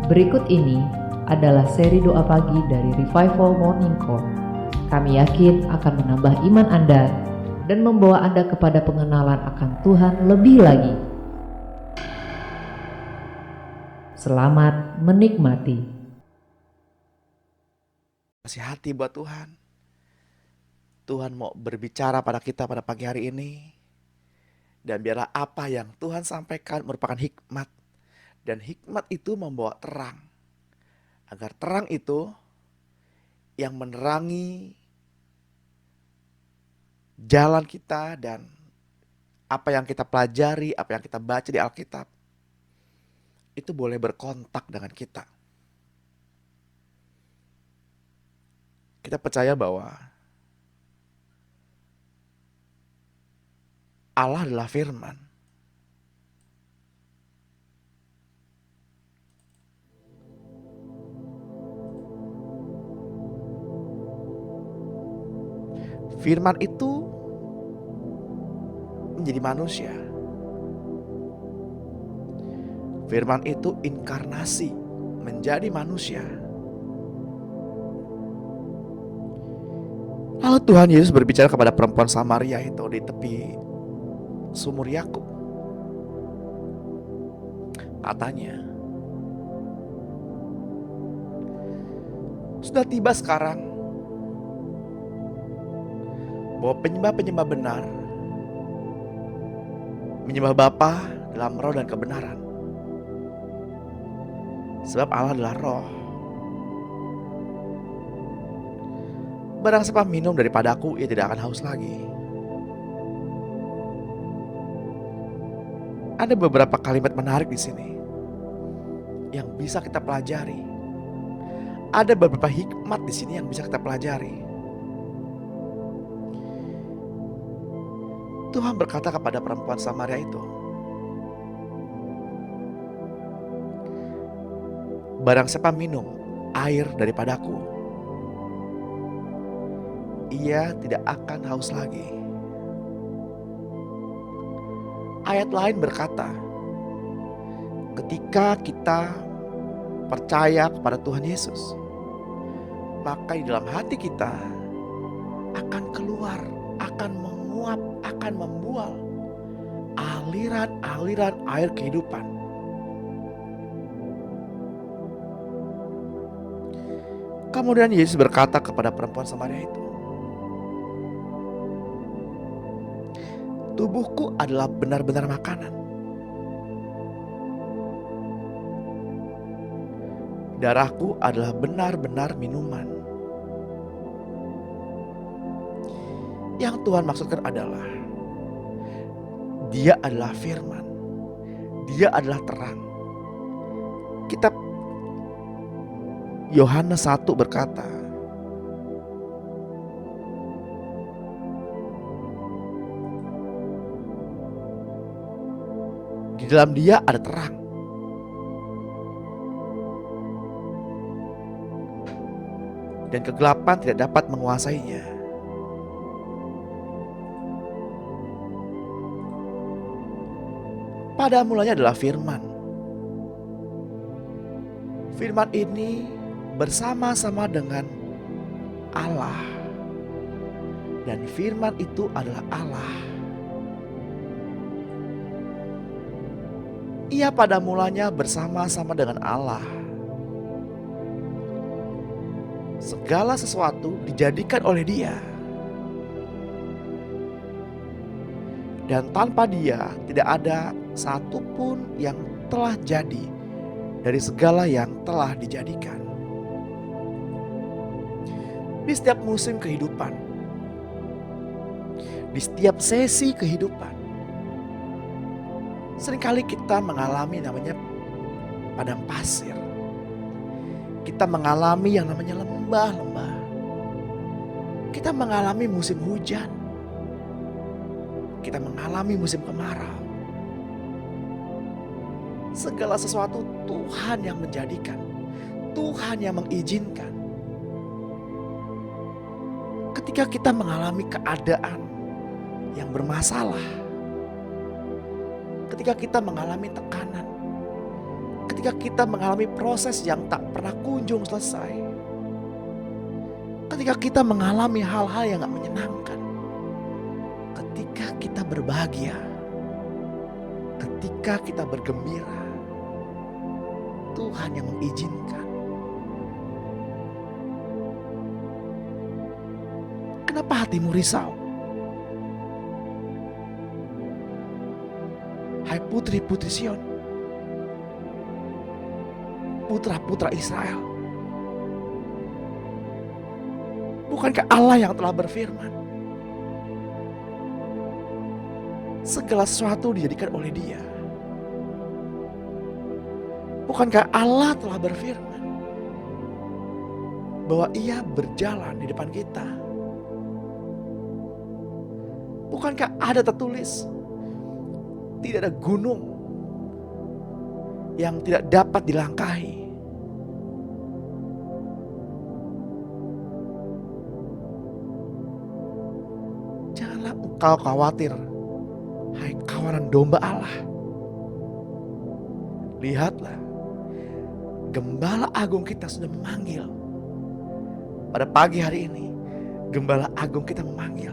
Berikut ini adalah seri doa pagi dari Revival Morning Call. Kami yakin akan menambah iman Anda dan membawa Anda kepada pengenalan akan Tuhan lebih lagi. Selamat menikmati. Kasih hati buat Tuhan. Tuhan mau berbicara pada kita pada pagi hari ini. Dan biarlah apa yang Tuhan sampaikan merupakan hikmat. Dan hikmat itu membawa terang. Agar terang itu yang menerangi jalan kita dan apa yang kita pelajari, apa yang kita baca di Alkitab. Itu boleh berkontak dengan kita. Kita percaya bahwa Allah adalah firman. Firman itu menjadi manusia. Firman itu inkarnasi menjadi manusia. Lalu Tuhan Yesus berbicara kepada perempuan Samaria itu di tepi sumur Yakub. Katanya, sudah tiba sekarang bahwa penyembah-penyembah benar menyembah Bapa dalam roh dan kebenaran. Sebab Allah adalah roh. Barang siapa minum daripadaku, ia tidak akan haus lagi. Ada beberapa kalimat menarik di sini yang bisa kita pelajari. Ada beberapa hikmat di sini yang bisa kita pelajari. Tuhan berkata kepada perempuan Samaria itu, barang siapa minum air daripadaku, ia tidak akan haus lagi. Ayat lain berkata, ketika kita percaya kepada Tuhan Yesus, maka di dalam hati kita akan keluar, akan menguap, akan membual aliran-aliran air kehidupan. Kemudian Yesus berkata kepada perempuan Samaria itu, tubuhku adalah benar-benar makanan. Darahku adalah benar-benar minuman. Yang Tuhan maksudkan adalah Dia adalah firman. Dia adalah terang. Kitab Yohanes 1 berkata, di dalam Dia ada terang. Dan kegelapan tidak dapat menguasainya. Pada mulanya adalah firman. Firman ini bersama-sama dengan Allah. Dan firman itu adalah Allah. Ia pada mulanya bersama-sama dengan Allah. Segala sesuatu dijadikan oleh Dia. Dan tanpa Dia tidak ada satupun yang telah jadi dari segala yang telah dijadikan. Di setiap musim kehidupan, di setiap sesi kehidupan, seringkali kita mengalami namanya padang pasir. Kita mengalami yang namanya lembah-lembah. Kita mengalami musim hujan. Kita mengalami musim kemarau. Segala sesuatu Tuhan yang menjadikan, Tuhan yang mengizinkan. Ketika kita mengalami keadaan yang bermasalah, ketika kita mengalami tekanan, ketika kita mengalami proses yang tak pernah kunjung selesai, ketika kita mengalami hal-hal yang gak menyenangkan, ketika kita berbahagia, ketika kita bergembira, Tuhan yang mengizinkan. Kenapa hatimu risau? Hai putri-putri Sion, putra-putra Israel, bukankah Allah yang telah berfirman, segala sesuatu dijadikan oleh Dia? Bukankah Allah telah berfirman bahwa Ia berjalan di depan kita? Bukankah ada tertulis, tidak ada gunung yang tidak dapat dilangkahi? Janganlah engkau khawatir, hai kawanan domba Allah. Lihatlah, Gembala Agung kita sudah memanggil. Pada pagi hari ini, Gembala Agung kita memanggil.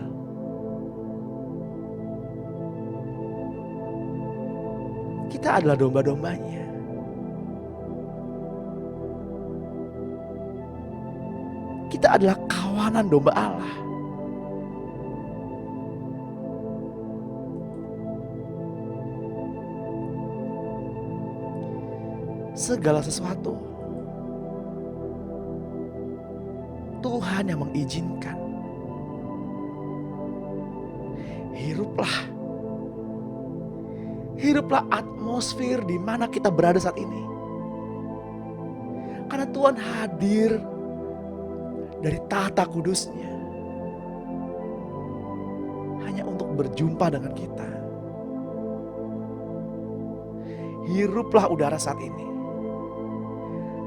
Kita adalah domba-dombanya. Kita adalah kawanan domba Allah. Segala sesuatu Tuhan yang mengizinkan. Hiruplah atmosfer di mana kita berada saat ini. Karena Tuhan hadir dari tahta kudusnya hanya untuk berjumpa dengan kita. Hiruplah udara saat ini.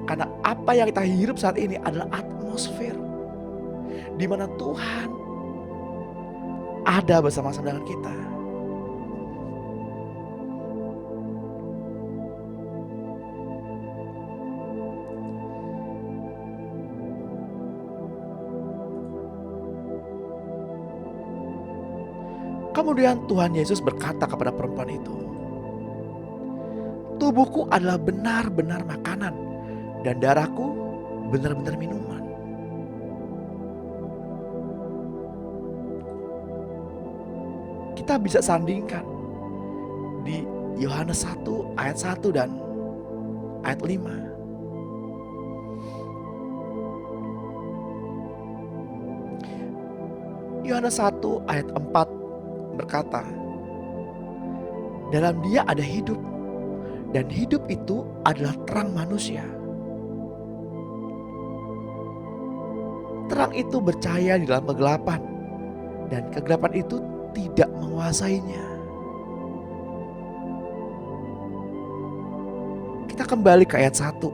Karena apa yang kita hirup saat ini adalah atmosfer di mana Tuhan ada bersama-sama dengan kita. Kemudian Tuhan Yesus berkata kepada perempuan itu, "Tubuhku adalah benar-benar makanan dan darahku benar-benar minuman." Kita bisa sandingkan di Yohanes 1 ayat 1 dan ayat 5. Yohanes 1 ayat 4 berkata, "Dalam Dia ada hidup, dan hidup itu adalah terang manusia. Terang itu bercahaya di dalam kegelapan, dan kegelapan itu tidak menguasainya." Kita kembali ke ayat 1.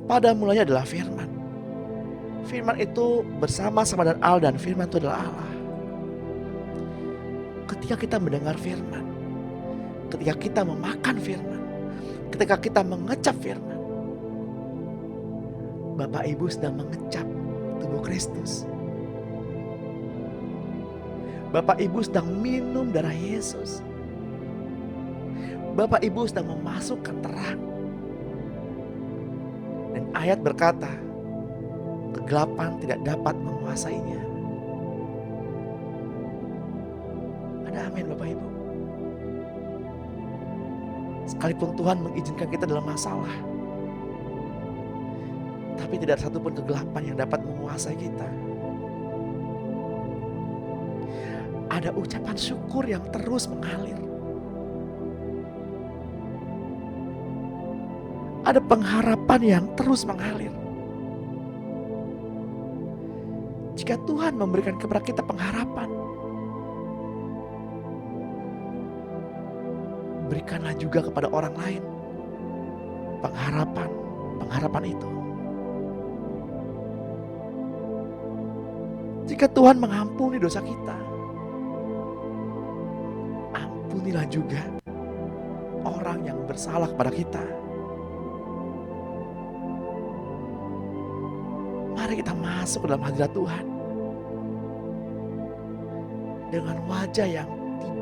Pada mulanya adalah firman. Firman itu bersama-sama dengan Allah, dan firman itu adalah Allah. Ketika kita mendengar firman, ketika kita memakan firman, ketika kita mengecap firman, Bapak Ibu sedang mengecap tubuh Kristus. Bapak Ibu sedang minum darah Yesus. Bapak Ibu sedang memasukkan terang. Dan ayat berkata, kegelapan tidak dapat menguasainya. Ada amin Bapak Ibu. Sekalipun Tuhan mengizinkan kita dalam masalah, tapi tidak ada satupun kegelapan yang dapat menguasai kita. Ada ucapan syukur yang terus mengalir. Ada pengharapan yang terus mengalir. Jika Tuhan memberikan kepada kita pengharapan, berikanlah juga kepada orang lain pengharapan itu. Jika Tuhan mengampuni dosa kita, ampunilah juga orang yang bersalah kepada kita. Mari kita masuk ke dalam hadirat Tuhan dengan wajah yang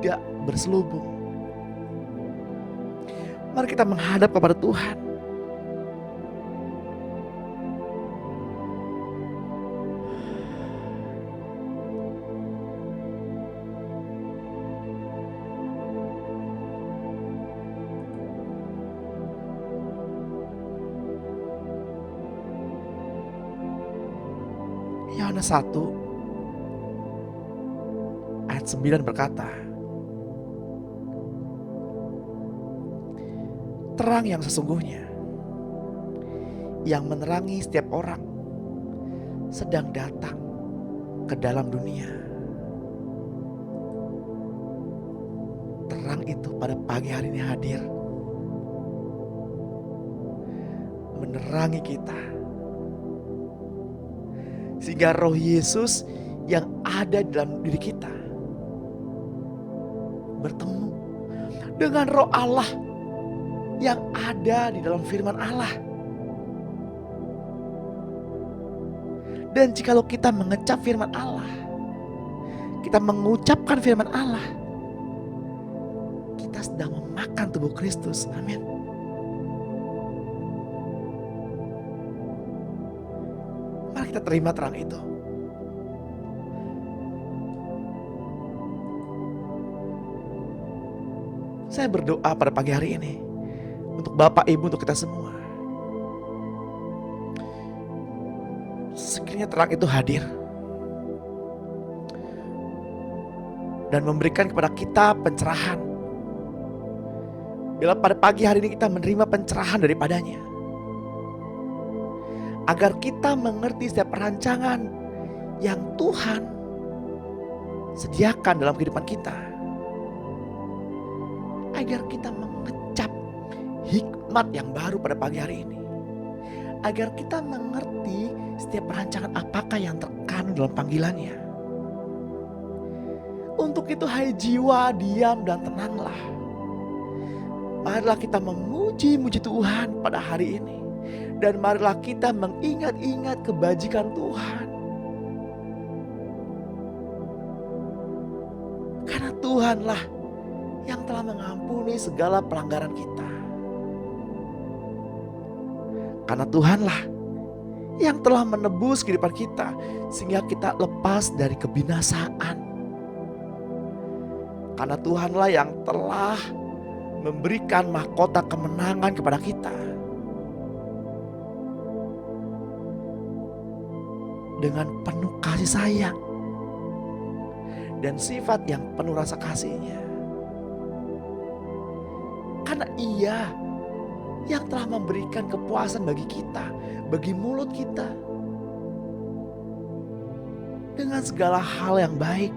tidak berselubung. Mari kita menghadap kepada Tuhan. Yohanes 1 ayat 9 berkata, terang yang sesungguhnya yang menerangi setiap orang sedang datang ke dalam dunia. Terang itu pada pagi hari ini hadir menerangi kita, sehingga roh Yesus yang ada di dalam diri kita bertemu dengan roh Allah yang ada di dalam firman Allah. Dan jikalau kita mengecap firman Allah, kita mengucapkan firman Allah, kita sedang memakan tubuh Kristus. Amin. Mari kita terima terang itu. Saya berdoa pada pagi hari ini untuk Bapak Ibu, untuk kita semua. Sekiranya terang itu hadir dan memberikan kepada kita pencerahan. Bila pada pagi hari ini kita menerima pencerahan daripadanya, agar kita mengerti setiap rancangan yang Tuhan sediakan dalam kehidupan kita, agar kita mengecap hikmat yang baru pada pagi hari ini, agar kita mengerti setiap rancangan apakah yang terkandung dalam panggilannya. Untuk itu, hai jiwa, diam dan tenanglah. Marilah kita memuji-muji Tuhan pada hari ini, dan marilah kita mengingat-ingat kebajikan Tuhan. Karena Tuhanlah yang telah mengampuni segala pelanggaran kita. Karena Tuhanlah yang telah menebus kehidupan kita, sehingga kita lepas dari kebinasaan. Karena Tuhanlah yang telah memberikan mahkota kemenangan kepada kita. Dengan penuh kasih sayang dan sifat yang penuh rasa kasih-Nya. Karena Ia yang telah memberikan kepuasan bagi kita, bagi mulut kita, dengan segala hal yang baik,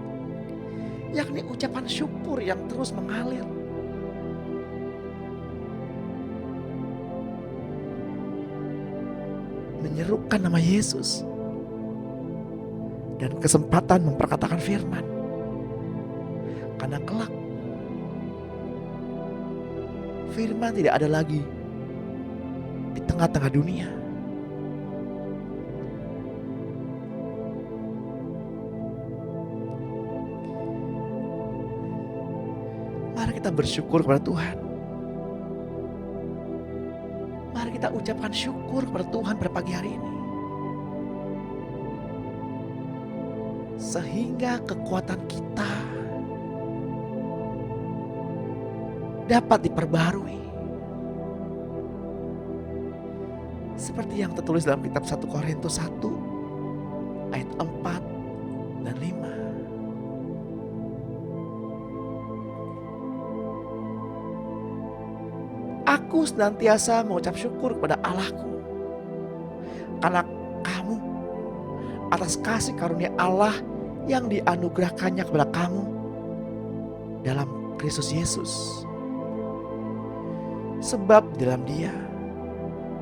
yakni ucapan syukur yang terus mengalir. Menyerukan nama Yesus dan kesempatan memperkatakan firman. Karena kelak firman tidak ada lagi di tengah-tengah dunia. Mari kita bersyukur kepada Tuhan. Mari kita ucapkan syukur kepada Tuhan pada pagi hari ini, sehingga kekuatan kita dapat diperbarui. Seperti yang tertulis dalam kitab 1 Korintus 1 ayat 4 dan 5. Aku senantiasa mengucap syukur kepada Allahku karena kamu, atas kasih karunia Allah yang dianugerahkannya kepada kamu dalam Kristus Yesus. Sebab dalam Dia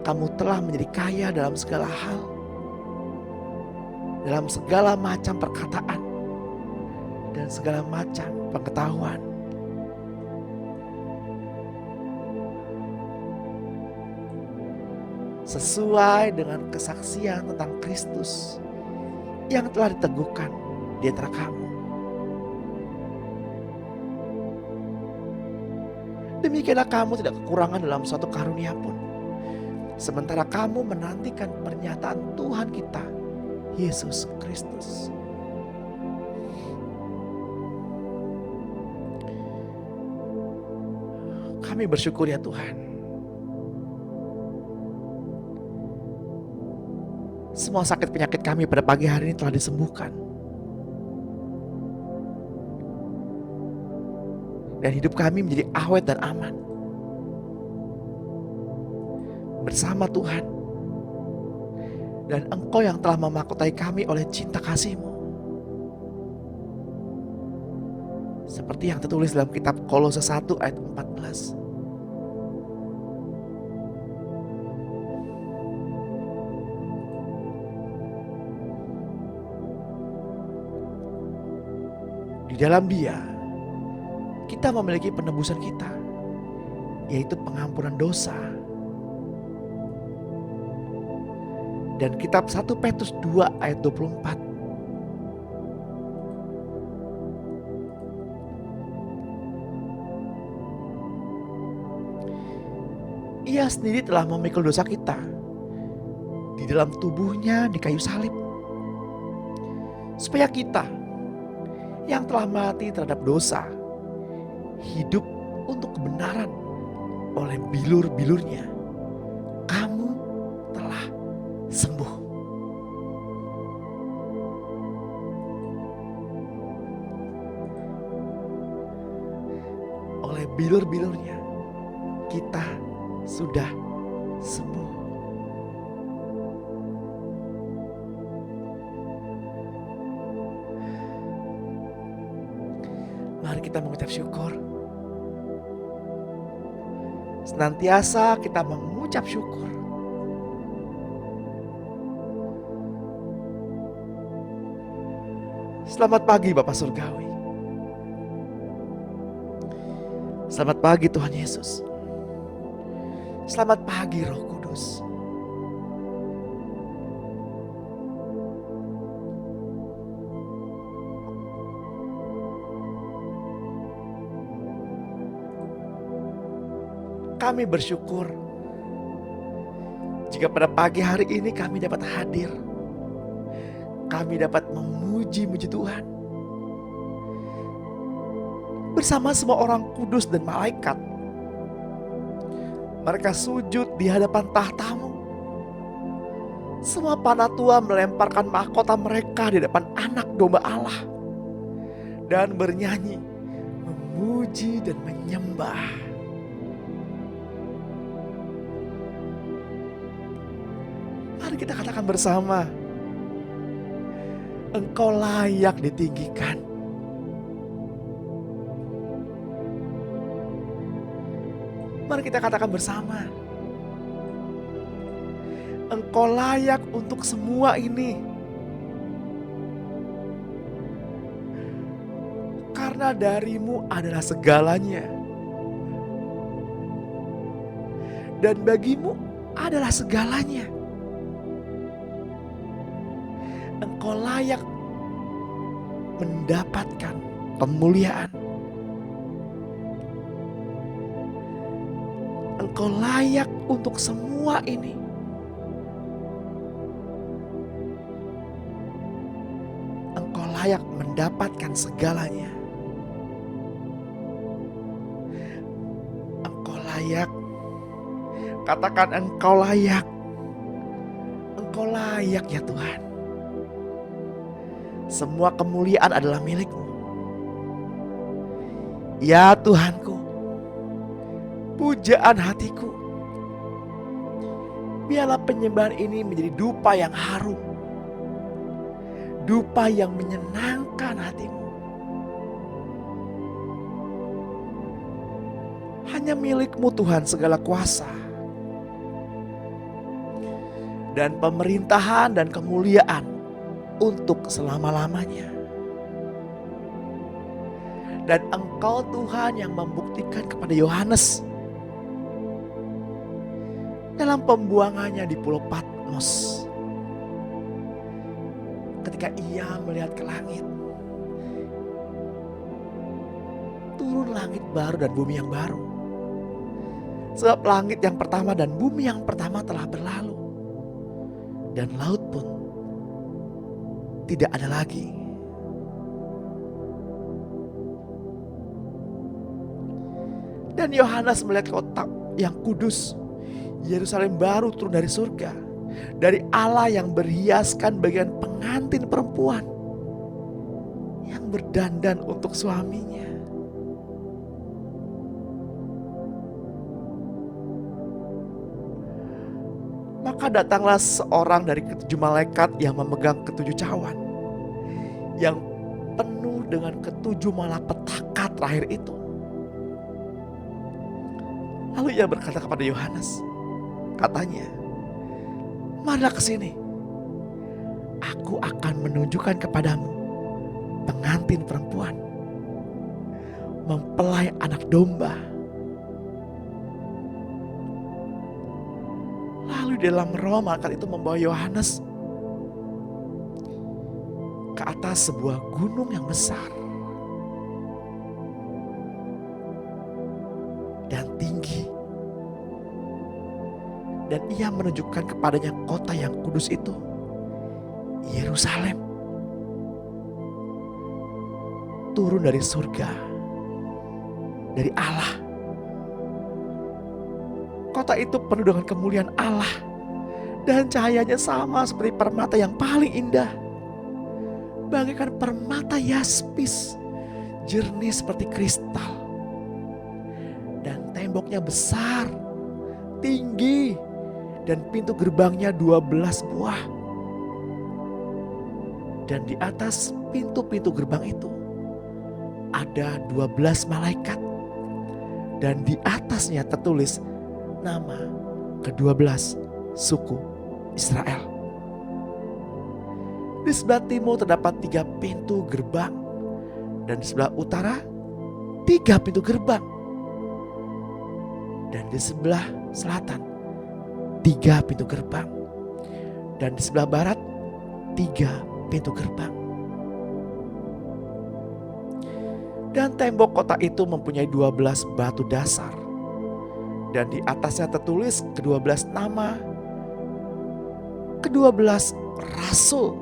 kamu telah menjadi kaya dalam segala hal, dalam segala macam perkataan dan segala macam pengetahuan. sesuai dengan kesaksian tentang Kristus yang telah diteguhkan di antara kamu. Demikianlah kamu tidak kekurangan dalam suatu karunia pun, sementara kamu menantikan pernyataan Tuhan kita, Yesus Kristus. Kami bersyukur ya Tuhan. Semua sakit penyakit kami pada pagi hari ini telah disembuhkan. Dan hidup kami menjadi awet dan aman. Bersama Tuhan. Dan Engkau yang telah memahkotai kami oleh cinta kasih-Mu. Seperti yang tertulis dalam kitab Kolose 1 ayat 14. Di dalam Dia, kita memiliki penebusan kita, yaitu pengampunan dosa. Dan kitab 1 Petrus 2 ayat 24. Ia sendiri telah memikul dosa kita di dalam tubuhnya di kayu salib, supaya kita yang telah mati terhadap dosa hidup untuk kebenaran. Oleh bilur-bilurnya kamu telah sembuh. Oleh bilur-bilurnya kita sudah sembuh. Mari kita mengucap syukur. Senantiasa kita mengucap syukur. Selamat pagi Bapa Surgawi. Selamat pagi Tuhan Yesus. Selamat pagi Roh Kudus. Kami bersyukur jika pada pagi hari ini kami dapat hadir. Kami dapat memuji-muji Tuhan bersama semua orang kudus dan malaikat. Mereka sujud di hadapan tahta-Mu. Semua panatua melemparkan mahkota mereka di depan anak domba Allah dan bernyanyi, memuji dan menyembah. Mari kita katakan bersama, Engkau layak ditinggikan. Mari kita katakan bersama, Engkau layak untuk semua ini. Karena dari-Mu adalah segalanya. Dan bagi-Mu adalah segalanya. Engkau layak mendapatkan kemuliaan. Engkau layak untuk semua ini. Engkau layak mendapatkan segalanya. Engkau layak. Katakan Engkau layak. Engkau layak ya Tuhan. Semua kemuliaan adalah milik-Mu. Ya Tuhanku, pujaan hatiku. Biarlah penyembahan ini menjadi dupa yang harum. Dupa yang menyenangkan hati-Mu. Hanya milik-Mu Tuhan segala kuasa. Dan pemerintahan dan kemuliaan untuk selama-lamanya. Dan Engkau Tuhan yang membuktikan kepada Yohanes dalam pembuangannya di Pulau Patmos. Ketika ia melihat ke langit, turun langit baru dan bumi yang baru. Sebab langit yang pertama dan bumi yang pertama telah berlalu, dan laut pun tidak ada lagi. Dan Yohanes melihat kota yang kudus, Yerusalem baru turun dari surga, dari Allah yang berhiaskan bagian pengantin perempuan yang berdandan untuk suaminya. Maka datanglah seorang dari ketujuh malaikat yang memegang ketujuh cawan, yang penuh dengan ketujuh malapetaka terakhir itu. Lalu ia berkata kepada Yohanes, katanya, marilah ke sini. Aku akan menunjukkan kepadamu pengantin perempuan, mempelai anak domba. Lalu di dalam roh malaikat itu membawa Yohanes ke atas sebuah gunung yang besar dan tinggi. Dan ia menunjukkan kepadanya kota yang kudus itu, Yerusalem, turun dari surga, dari Allah. Kota itu penuh dengan kemuliaan Allah, dan cahayanya sama seperti permata yang paling indah, bagaikan permata yaspis, jernih seperti kristal. Dan temboknya besar, tinggi, dan pintu gerbangnya 12 buah. Dan di atas pintu-pintu gerbang itu ada 12 malaikat, dan di atasnya tertulis nama ke-12 suku Israel. Di sebelah timur terdapat 3 pintu gerbang, dan di sebelah utara 3 pintu gerbang, dan di sebelah selatan 3 pintu gerbang, dan di sebelah barat 3 pintu gerbang. Dan tembok kota itu mempunyai 12 batu dasar, dan di atasnya tertulis ke-12 nama ke-12 rasul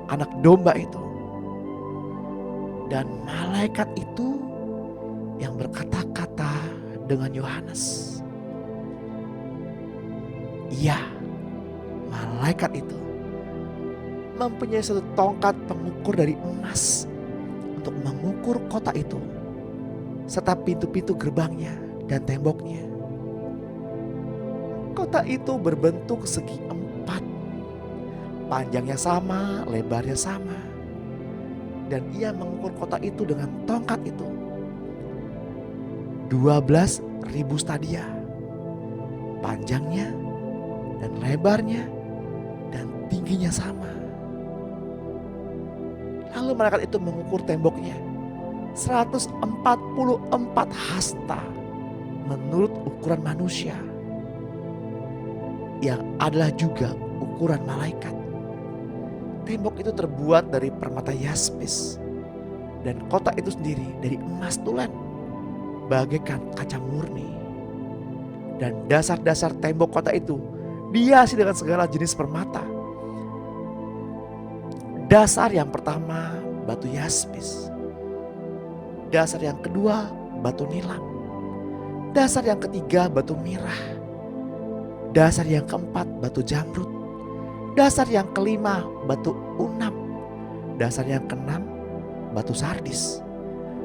anak domba itu. Dan malaikat itu yang berkata-kata dengan Yohanes. Iya, malaikat itu mempunyai satu tongkat pengukur dari emas untuk mengukur kota itu, serta pintu-pintu gerbangnya dan temboknya. Kota itu berbentuk segi 4, panjangnya sama, lebarnya sama. Dan ia mengukur kota itu dengan tongkat itu 12.000 stadia, panjangnya dan lebarnya dan tingginya sama. Lalu malaikat itu mengukur temboknya 144 hasta menurut ukuran manusia, yang adalah juga ukuran malaikat. Tembok itu terbuat dari permata yaspis, dan kota itu sendiri dari emas tulen, bagaikan kaca murni. Dan dasar-dasar tembok kota itu dihiasi dengan segala jenis permata. Dasar yang pertama batu yaspis, dasar yang kedua batu nilam, dasar yang ketiga batu mirah, dasar yang keempat batu jamrud, dasar yang kelima batu unam, dasar yang keenam batu sardis,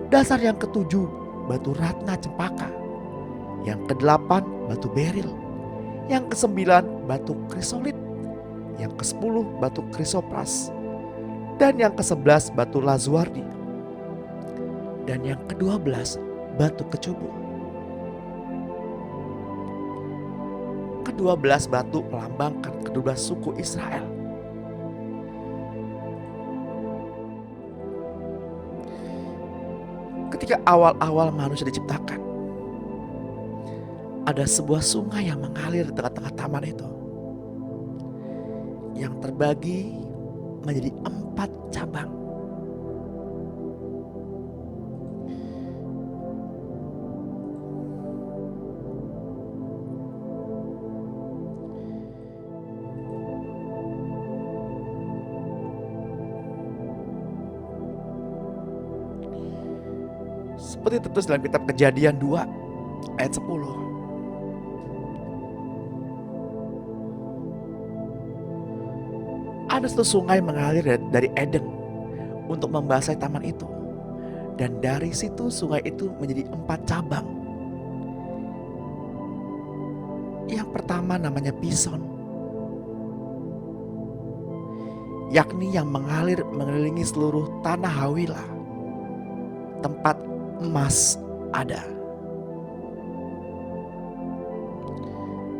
dasar yang ketujuh batu ratna cempaka, yang kedelapan batu beril, yang kesembilan batu krisolit, yang kesepuluh batu krisopras, dan yang ke-11 batu lazuardi, dan yang ke-12 batu kecubung. Ke-12 batu melambangkan ke-12 suku Israel. Ketika awal-awal manusia diciptakan, ada sebuah sungai yang mengalir di tengah-tengah taman itu, yang terbagi menjadi 4 cabang. Seperti tertulis dalam kitab Kejadian 2 ayat 10. Ada satu sungai mengalir dari Eden untuk membasahi taman itu. Dan dari situ sungai itu menjadi 4 cabang. Yang pertama namanya Pison, yakni yang mengalir mengelilingi seluruh tanah Hawila, tempat emas ada.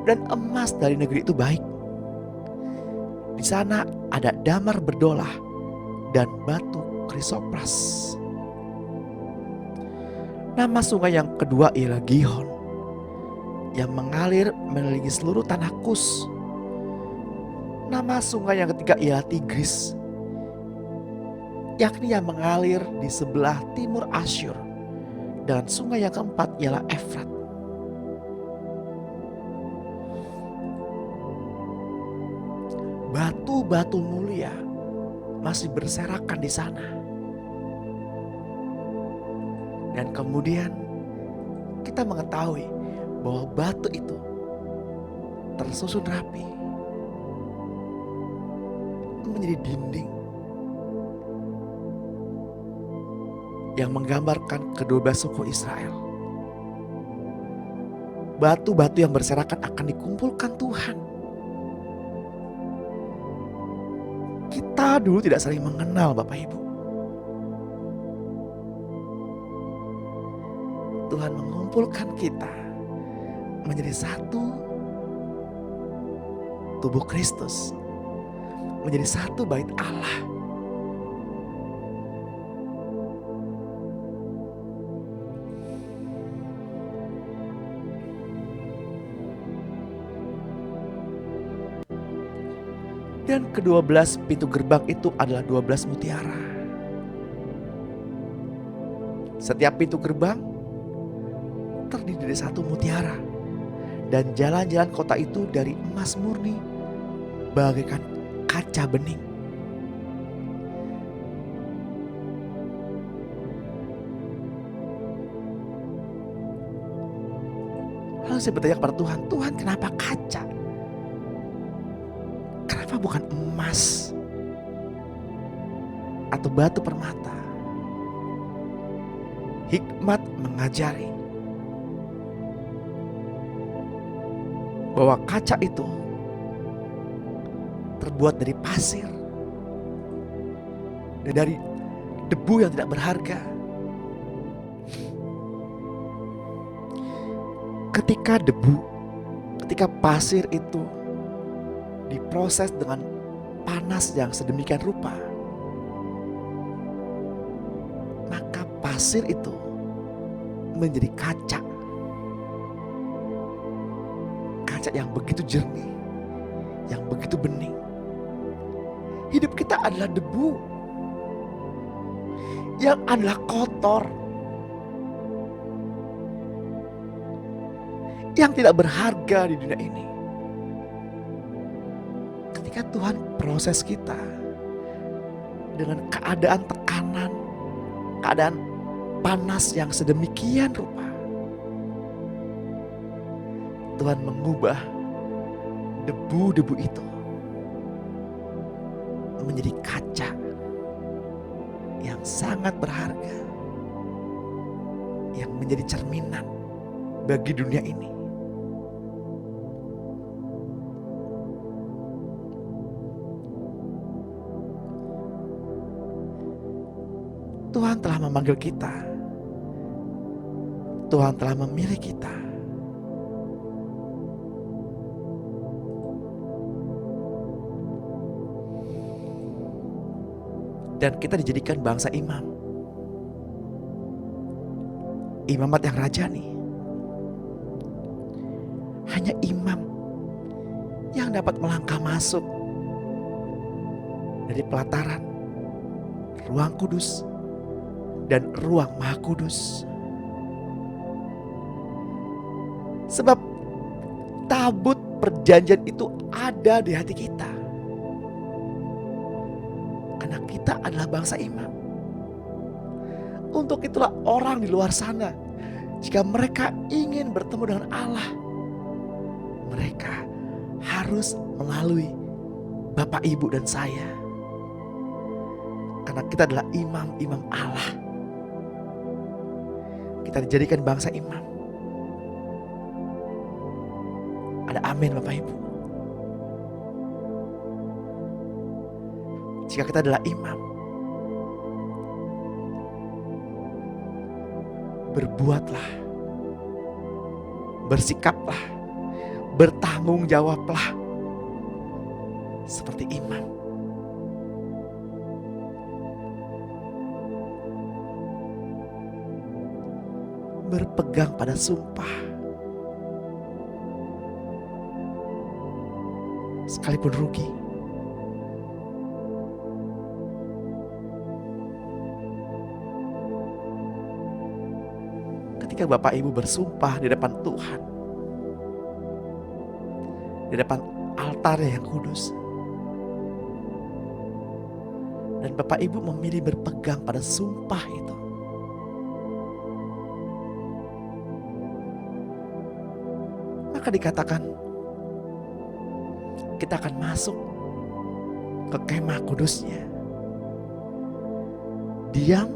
Dan emas dari negeri itu baik. Di sana ada damar berdolah dan batu krisopras. Nama sungai yang kedua ialah Gihon, yang mengalir mengelilingi seluruh tanah Kus. Nama sungai yang ketiga ialah Tigris, yakni yang mengalir di sebelah timur Asyur. Dan sungai yang keempat ialah Efrat. Batu-batu mulia masih berserakan di sana. Dan kemudian kita mengetahui bahwa batu itu tersusun rapi menjadi dinding yang menggambarkan kedua suku Israel. Batu-batu yang berserakan akan dikumpulkan Tuhan. Kita dulu tidak saling mengenal, Bapak Ibu. Tuhan mengumpulkan kita menjadi satu tubuh Kristus, menjadi satu bait Allah. Dan ke-12 pintu gerbang itu adalah 12 mutiara. Setiap pintu gerbang terdiri dari 1 mutiara. Dan jalan-jalan kota itu dari emas murni bagaikan kaca bening. Lalu saya bertanya kepada Tuhan, Tuhan kenapa kaca? Kenapa bukan emas atau batu permata? Hikmat mengajari bahwa kaca itu terbuat dari pasir dan dari debu yang tidak berharga. Ketika pasir itu diproses dengan panas yang sedemikian rupa, maka pasir itu menjadi kaca. Kaca yang begitu jernih, yang begitu bening. Hidup kita adalah debu yang adalah kotor, yang tidak berharga di dunia ini. Ketika Tuhan proses kita dengan keadaan tekanan, keadaan panas yang sedemikian rupa, Tuhan mengubah debu-debu itu menjadi kaca yang sangat berharga, yang menjadi cerminan bagi dunia ini. Tuhan telah memanggil kita. Tuhan telah memilih kita. Dan kita dijadikan bangsa imam. Imamat yang rajani. hanya imam yang dapat melangkah masuk dari pelataran ruang kudus dan ruang maha kudus. Sebab tabut perjanjian itu ada di hati kita. Karena kita adalah bangsa imam. Untuk itulah orang di luar sana, jika mereka ingin bertemu dengan Allah, mereka harus melalui Bapak, Ibu, dan saya. Karena kita adalah imam-imam Allah. Kita dijadikan bangsa imam. Ada amin Bapak Ibu. Jika kita adalah imam, berbuatlah, bersikaplah, bertanggung jawablah seperti imam. Berpegang pada sumpah, sekalipun rugi. Ketika Bapak Ibu bersumpah di depan Tuhan, di depan altar yang kudus, dan Bapak Ibu memilih berpegang pada sumpah itu, maka dikatakan kita akan masuk ke kemah kudusnya, diam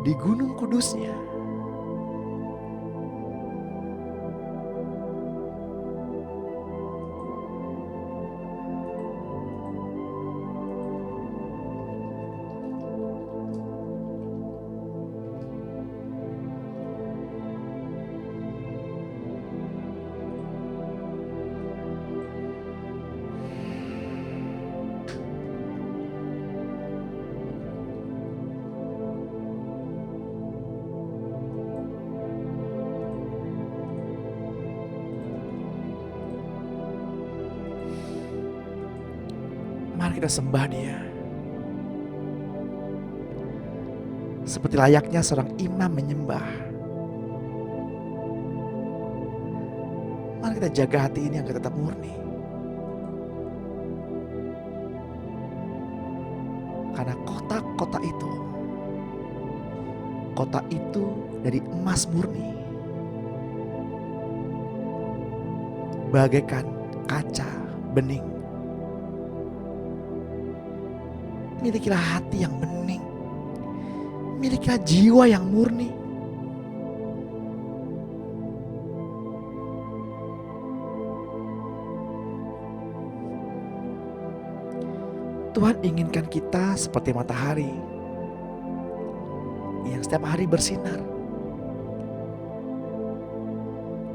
di gunung kudusnya. Mari kita sembah Dia seperti layaknya seorang imam menyembah. Mari kita jaga hati ini agar tetap murni. Karena kota itu dari emas murni, bagaikan kaca bening. Milikilah hati yang bening, milikilah jiwa yang murni. Tuhan inginkan kita seperti matahari yang setiap hari bersinar,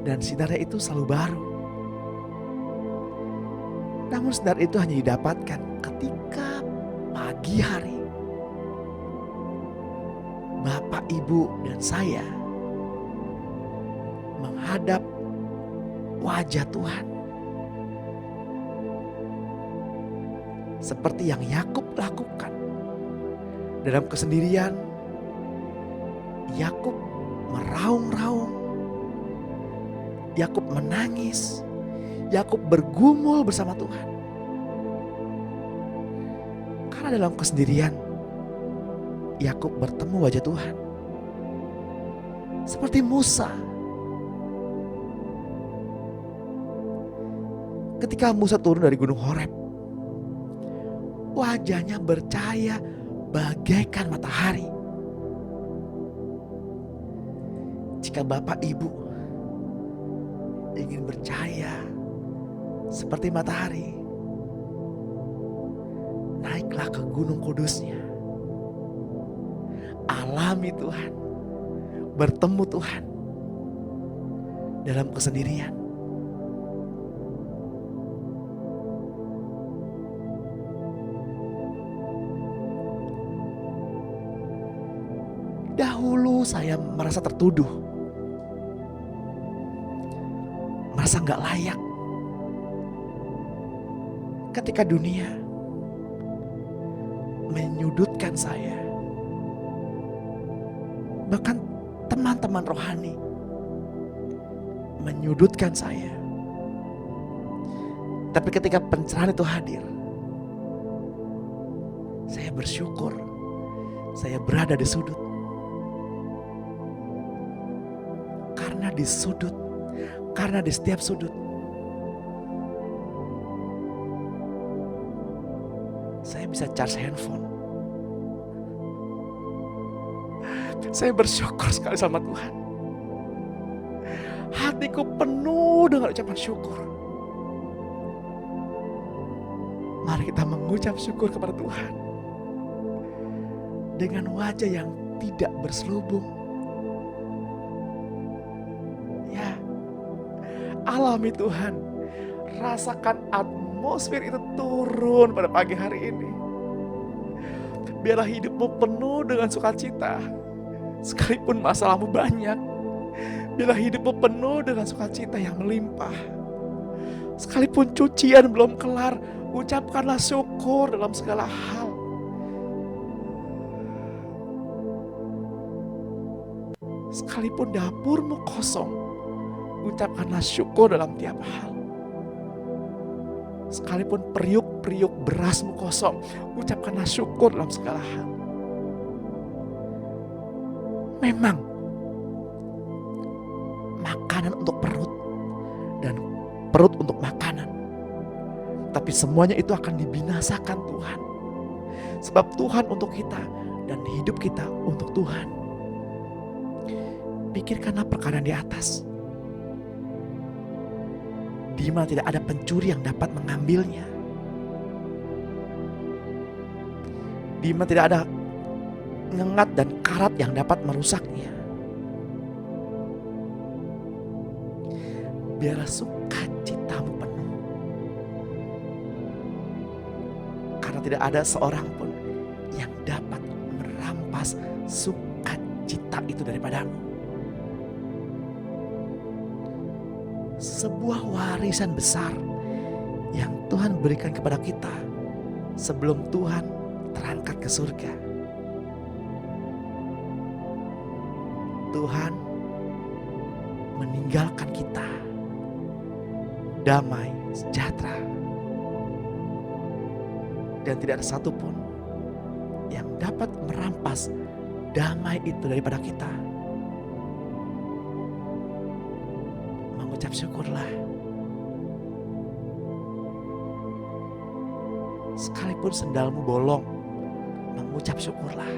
dan sinarnya itu selalu baru. Namun sinar itu hanya didapatkan ketika pagi hari Bapak, Ibu, dan saya menghadap wajah Tuhan. Seperti yang Yakub lakukan. Dalam kesendirian, Yakub meraung-raung, Yakub menangis, Yakub bergumul bersama Tuhan. Karena dalam kesendirian, Yakub bertemu wajah Tuhan. Seperti Musa. Ketika Musa turun dari gunung Horeb, wajahnya bercahaya bagaikan matahari. Jika Bapak Ibu ingin bercahaya seperti matahari, naiklah ke gunung kudusnya. Alami Tuhan, bertemu Tuhan dalam kesendirian. Dahulu saya merasa tertuduh. merasa gak layak. Ketika dunia menyudutkan saya, bahkan teman-teman rohani menyudutkan saya. Tapi ketika pencerahan itu hadir, saya bersyukur saya berada di sudut. Karena di setiap sudut saya bisa charge handphone. Saya bersyukur sekali sama Tuhan. Hatiku penuh dengan ucapan syukur. Mari kita mengucap syukur kepada Tuhan dengan wajah yang tidak berselubung. Ya, alami Tuhan. Rasakan atmosfer itu turun pada pagi hari ini. Biarlah hidupmu penuh dengan sukacita, sekalipun masalahmu banyak. Biarlah hidupmu penuh dengan sukacita yang melimpah. Sekalipun cucian belum kelar, ucapkanlah syukur dalam segala hal. Sekalipun dapurmu kosong, ucapkanlah syukur dalam tiap hal. Sekalipun periuk-periuk berasmu kosong, ucapkanlah syukur dalam segala hal. Memang makanan untuk perut dan perut untuk makanan, tapi semuanya itu akan dibinasakan Tuhan. Sebab Tuhan untuk kita dan hidup kita untuk Tuhan. Pikirkanlah perkara di atas, di mana tidak ada pencuri yang dapat mengambilnya, di mana tidak ada ngengat dan karat yang dapat merusaknya. Biarlah sukacitamu penuh, karena tidak ada seorang pun yang dapat merampas sukacita itu daripadamu. Sebuah warisan besar yang Tuhan berikan kepada kita sebelum Tuhan terangkat ke surga. Tuhan meninggalkan kita damai, sejahtera, dan tidak ada satupun yang dapat merampas damai itu daripada kita. Mengucap syukurlah. Sekalipun sendalmu bolong, mengucap syukurlah.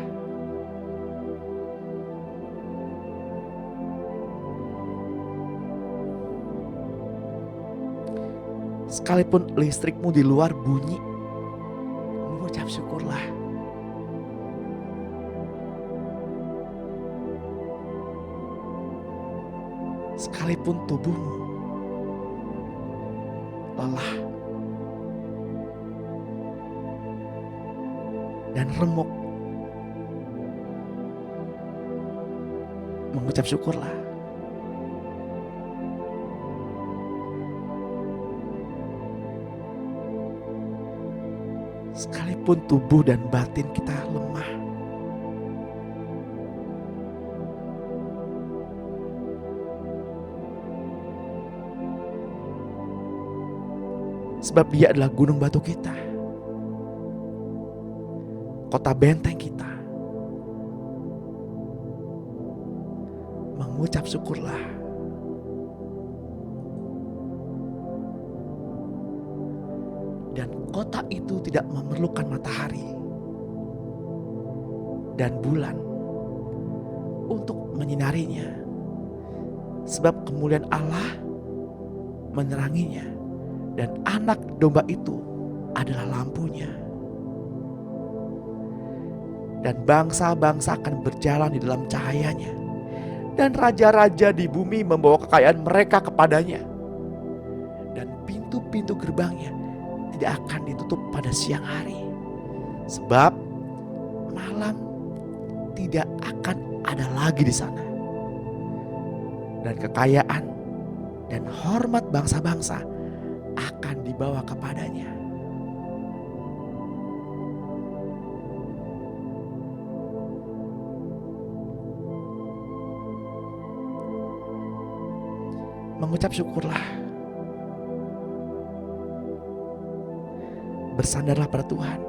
Sekalipun listrikmu di luar bunyi, mengucap syukurlah. Sekalipun tubuhmu lelah dan remuk, mengucap syukurlah. Sekalipun tubuh dan batin kita lemah, sebab Dia adalah gunung batu kita, kota benteng kita. Mengucap syukurlah. Dan kota itu tidak memerlukan matahari dan bulan untuk menyinarinya, sebab kemuliaan Allah meneranginya, dan anak domba itu adalah lampunya. Dan bangsa-bangsa akan berjalan di dalam cahayanya, dan raja-raja di bumi membawa kekayaan mereka kepadanya. Dan pintu-pintu gerbangnya tidak akan ditutup pada siang hari, sebab malam tidak akan ada lagi di sana. Dan kekayaan dan hormat bangsa-bangsa akan dibawa kepadanya. Mengucap syukurlah, bersandarlah pada Tuhan.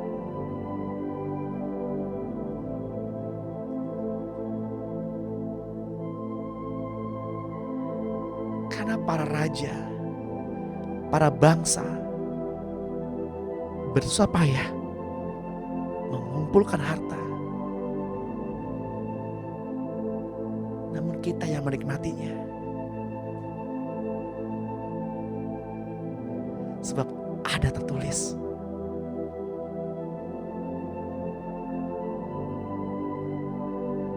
Karena para raja, para bangsa bersusah payah mengumpulkan harta, namun kita yang menikmatinya. Sebab ada tertulis,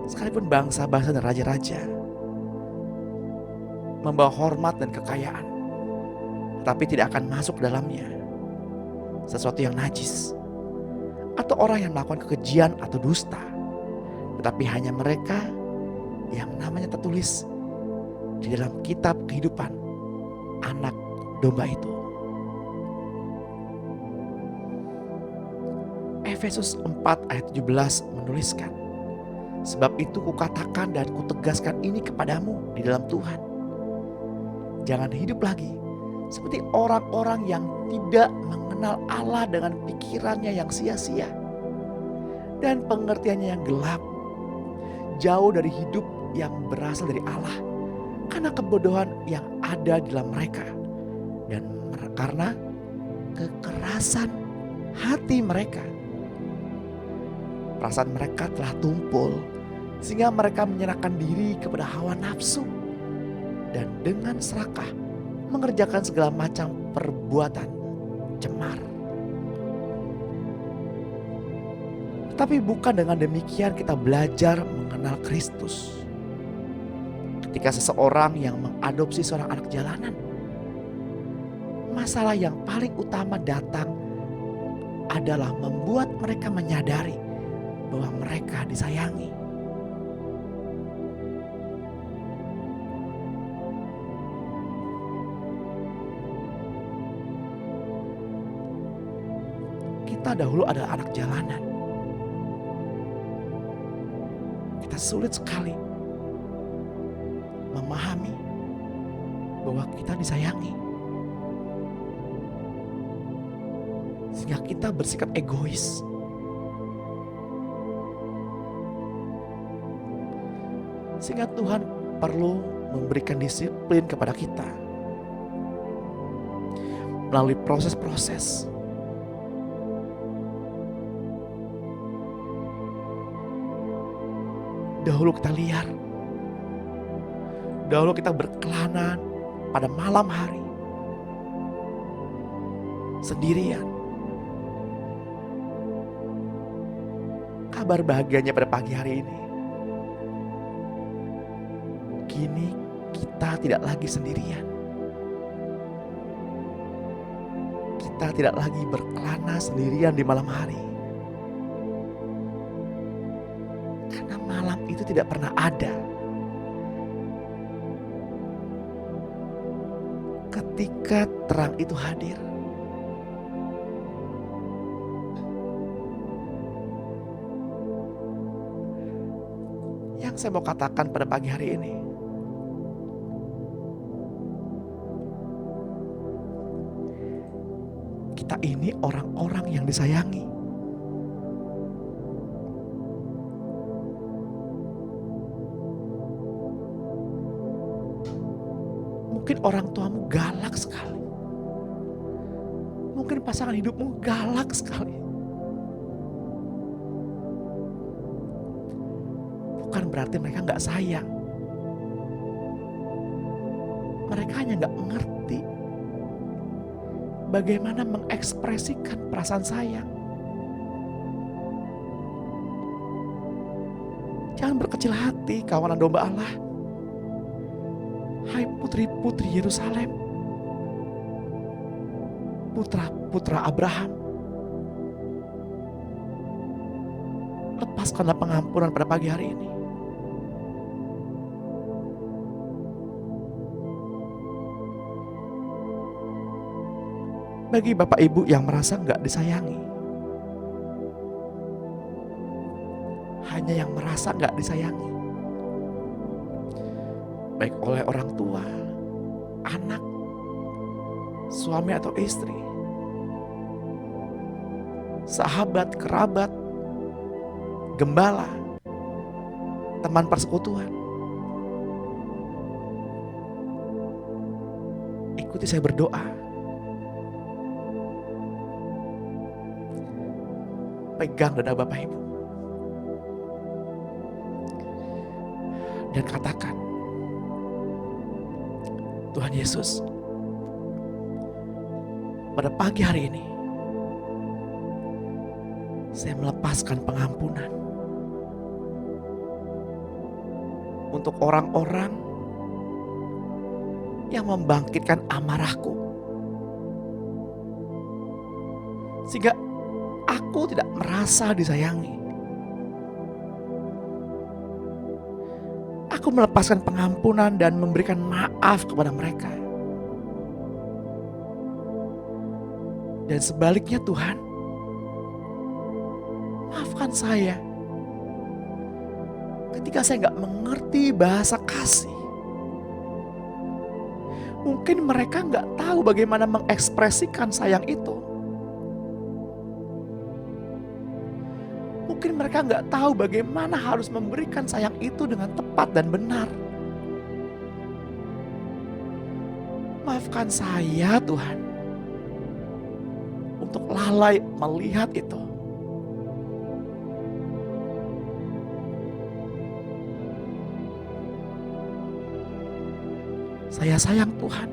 sekalipun bangsa-bangsa dan raja-raja membawa hormat dan kekayaan, tetapi tidak akan masuk dalamnya sesuatu yang najis, atau orang yang melakukan kekejian atau dusta, tetapi hanya mereka yang namanya tertulis di dalam kitab kehidupan Anak Domba itu. Efesus 4 ayat 17 menuliskan, sebab itu kukatakan dan kutegaskan ini kepadamu di dalam Tuhan. Jangan hidup lagi seperti orang-orang yang tidak mengenal Allah dengan pikirannya yang sia-sia dan pengertiannya yang gelap, jauh dari hidup yang berasal dari Allah karena kebodohan yang ada di dalam mereka dan karena kekerasan hati mereka. Perasaan mereka telah tumpul sehingga mereka menyerahkan diri kepada hawa nafsu dan dengan serakah mengerjakan segala macam perbuatan cemar. Tapi bukan dengan demikian kita belajar mengenal Kristus. Ketika seseorang yang mengadopsi seorang anak jalanan, masalah yang paling utama datang adalah membuat mereka menyadari bahwa mereka disayangi. Kita dahulu adalah anak jalanan. Kita sulit sekali memahami bahwa kita disayangi, sehingga kita bersikap egois. Sehingga Tuhan perlu memberikan disiplin kepada kita melalui proses-proses. Dahulu kita liar, dahulu kita berkelana pada malam hari sendirian. Kabar bahagianya pada pagi hari ini, kini kita tidak lagi sendirian. Kita tidak lagi berkelana sendirian di malam hari. Karena malam itu tidak pernah ada. Ketika terang itu hadir, yang saya mau katakan pada pagi hari ini, kita ini orang-orang yang disayangi. Mungkin orang tuamu galak sekali. Mungkin pasangan hidupmu galak sekali. Bukan berarti mereka gak sayang. Mereka hanya gak mengerti bagaimana mengekspresikan perasaan sayang. Jangan berkecil hati, kawanan domba Allah. Hai putri-putri Yerusalem, putra-putra Abraham, lepaskanlah pengampunan pada pagi hari ini. Bagi Bapak Ibu yang merasa nggak disayangi, hanya yang merasa nggak disayangi, baik oleh orang tua, anak, suami atau istri, sahabat, kerabat, gembala, teman persekutuan. Ikuti saya berdoa. Pegang dada Bapak Ibu dan katakan, Tuhan Yesus, pada pagi hari ini saya melepaskan pengampunan untuk orang-orang yang membangkitkan amarahku, sehingga aku tidak merasa disayangi. Aku melepaskan pengampunan dan memberikan maaf kepada mereka. Dan sebaliknya Tuhan, maafkan saya ketika saya nggak mengerti bahasa kasih. Mungkin mereka nggak tahu bagaimana mengekspresikan sayang itu. Mungkin mereka nggak tahu bagaimana harus memberikan sayang itu dengan tepat dan benar. Maafkan saya Tuhan untuk lalai melihat itu. Saya sayang Tuhan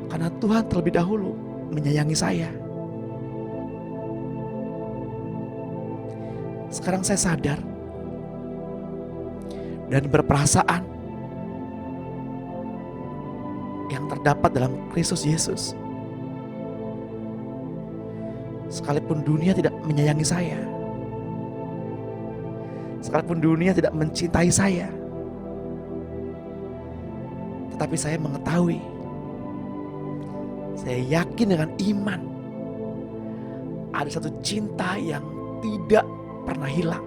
karena Tuhan terlebih dahulu menyayangi saya. Sekarang saya sadar dan berperasaan yang terdapat dalam Kristus Yesus. Sekalipun dunia tidak menyayangi saya, sekalipun dunia tidak mencintai saya, tetapi saya mengetahui, saya yakin dengan iman, ada satu cinta yang tidak pernah hilang.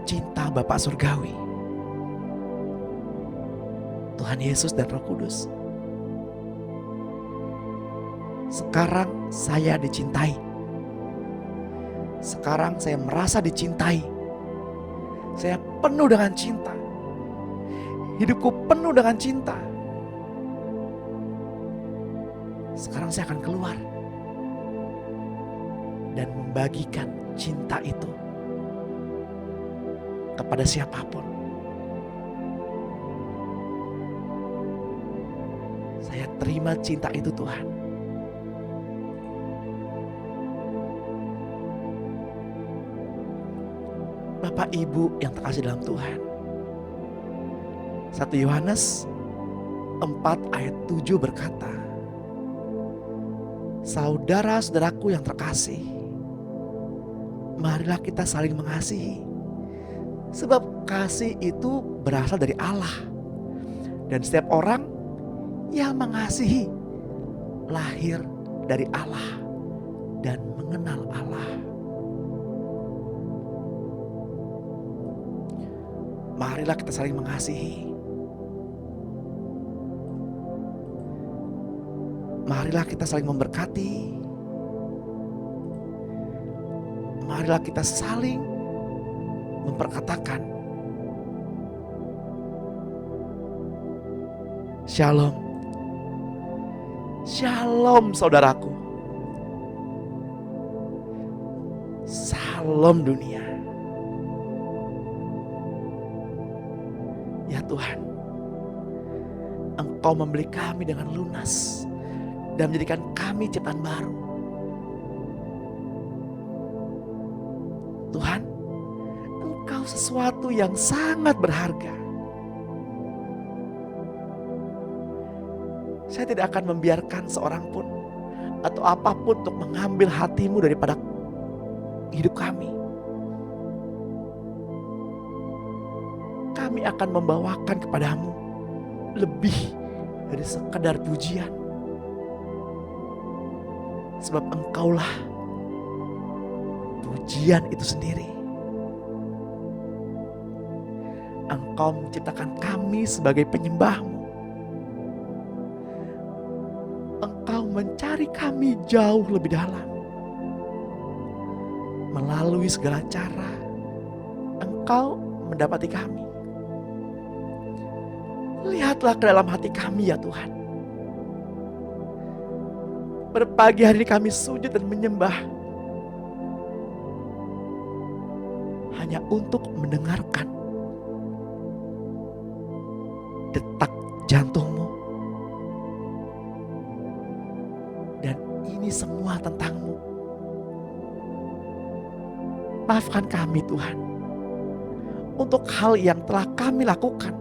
Cinta Bapa Surgawi, Tuhan Yesus dan Roh Kudus. Sekarang saya dicintai. Sekarang saya merasa dicintai. Saya penuh dengan cinta. Hidupku penuh dengan cinta. Sekarang saya akan keluar dan membagikan cinta itu kepada siapapun. Saya terima cinta itu Tuhan. Bapak Ibu yang terkasih dalam Tuhan, 1 Yohanes 4 ayat 7 berkata, saudara-saudaraku yang terkasih, marilah kita saling mengasihi, sebab kasih itu berasal dari Allah, dan setiap orang yang mengasihi lahir dari Allah dan mengenal Allah. Marilah kita saling mengasihi. Marilah kita saling memberkati. Marilah kita saling memperkatakan Shalom. Shalom saudaraku. Salam dunia. Ya Tuhan, Engkau membeli kami dengan lunas dan menjadikan kami ciptaan baru. Tuhan, Engkau sesuatu yang sangat berharga. Saya tidak akan membiarkan seorang pun atau apapun untuk mengambil hati-Mu daripada hidup kami. kami akan membawakan kepadamu lebih dari sekadar pujian. Sebab Engkaulah pujian itu sendiri. Engkau menciptakan kami sebagai penyembah-Mu. Engkau mencari kami jauh lebih dalam. Melalui segala cara, Engkau mendapati kami. Lihatlah ke dalam hati kami ya Tuhan. Pada pagi hari ini kami sujud dan menyembah hanya untuk mendengarkan detak jantung-Mu. Dan ini semua tentang-Mu. Maafkan kami Tuhan untuk hal yang telah kami lakukan.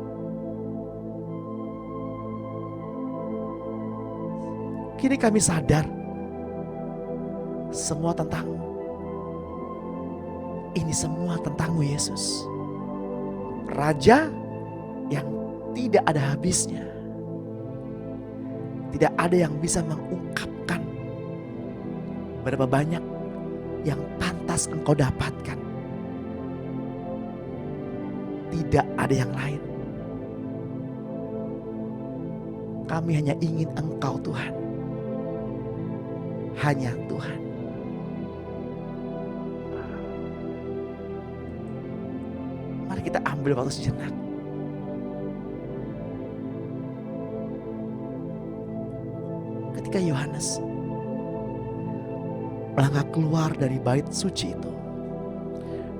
Kini kami sadar semua tentang-Mu. Ini semua tentang-Mu Yesus. Raja yang tidak ada habisnya. Tidak ada yang bisa mengungkapkan berapa banyak yang pantas Engkau dapatkan. Tidak ada yang lain. Kami hanya ingin Engkau Tuhan. Hanya Tuhan. Mari kita ambil waktu sejenak. Ketika Yohanes melangkah keluar dari bait suci itu,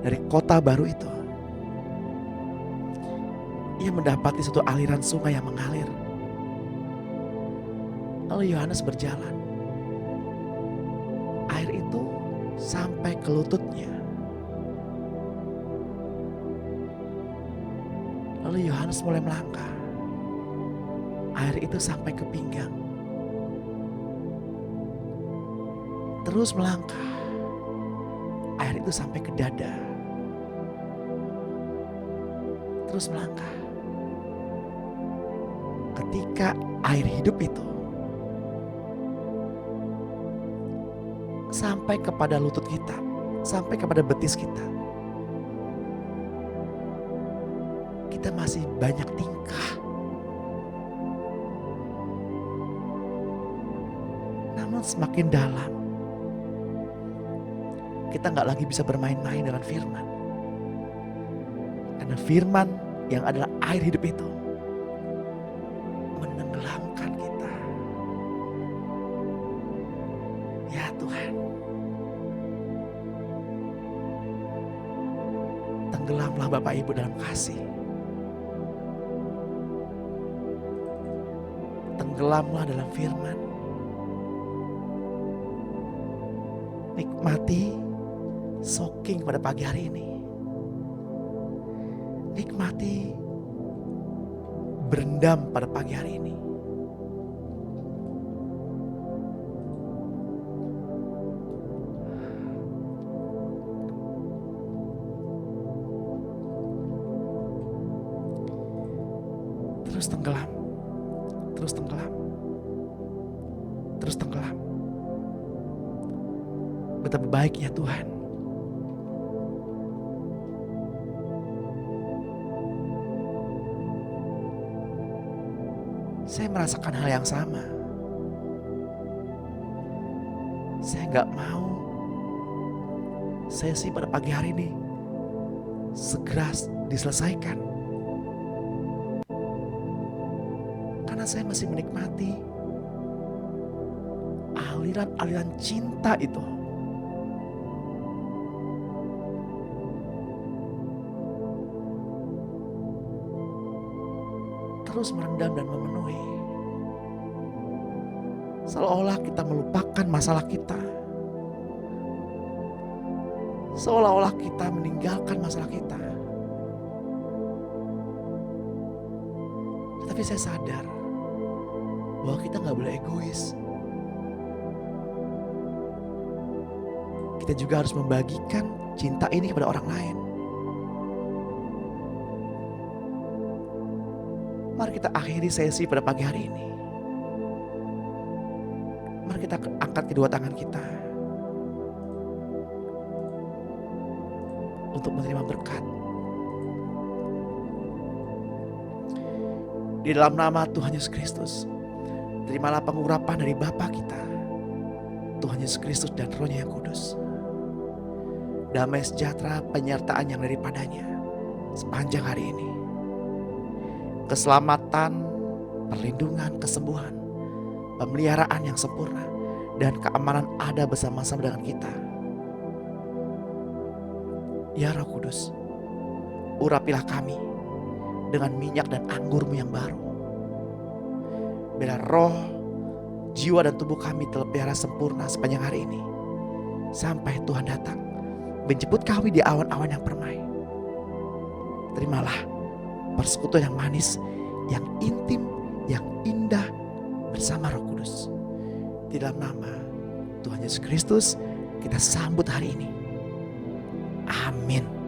dari kota baru itu, ia mendapati suatu aliran sungai yang mengalir. Lalu Yohanes berjalan. Air itu sampai ke lututnya. Lalu Yohanes mulai melangkah. Air itu sampai ke pinggang. Terus melangkah. Air itu sampai ke dada. Terus melangkah. Ketika air hidup itu sampai kepada lutut kita, sampai kepada betis kita, kita masih banyak tingkah. Namun semakin dalam, kita gak lagi bisa bermain-main dengan firman. Karena firman yang adalah air hidup itu menenggelamkan kita. Ya Tuhan, tenggelamlah Bapak Ibu dalam kasih. Tenggelamlah dalam firman. Nikmati soaking pada pagi hari ini. Nikmati berendam pada pagi hari ini. Terus tenggelam, terus tenggelam, terus tenggelam. Betapa baiknya Tuhan. Saya merasakan hal yang sama. Saya gak mau sesi pada pagi hari ini segera diselesaikan. Karena saya masih menikmati aliran-aliran cinta itu. Terus merendam dan memenuhi. Seolah-olah kita melupakan masalah kita. Seolah-olah kita meninggalkan masalah kita. Tetapi saya sadar bahwa kita gak boleh egois. Kita juga harus membagikan cinta ini kepada orang lain. Mari kita akhiri sesi pada pagi hari ini. Mari kita angkat kedua tangan kita untuk menerima berkat. Di dalam nama Tuhan Yesus Kristus, terimalah pengurapan dari Bapa kita, Tuhan Yesus Kristus dan Roh-Nya yang kudus. Damai sejahtera penyertaan yang daripadanya sepanjang hari ini. Keselamatan, perlindungan, kesembuhan, pemeliharaan yang sempurna, dan keamanan ada bersama-sama dengan kita. Ya Roh Kudus, urapilah kami dengan minyak dan anggur-Mu yang baru. Biarlah roh, jiwa dan tubuh kami terpelihara sempurna sepanjang hari ini, sampai Tuhan datang menjemput kami di awan-awan yang permai. Terimalah persekutuan yang manis, yang intim, yang indah bersama Roh Kudus. Di dalam nama Tuhan Yesus Kristus kita sambut hari ini. Amin.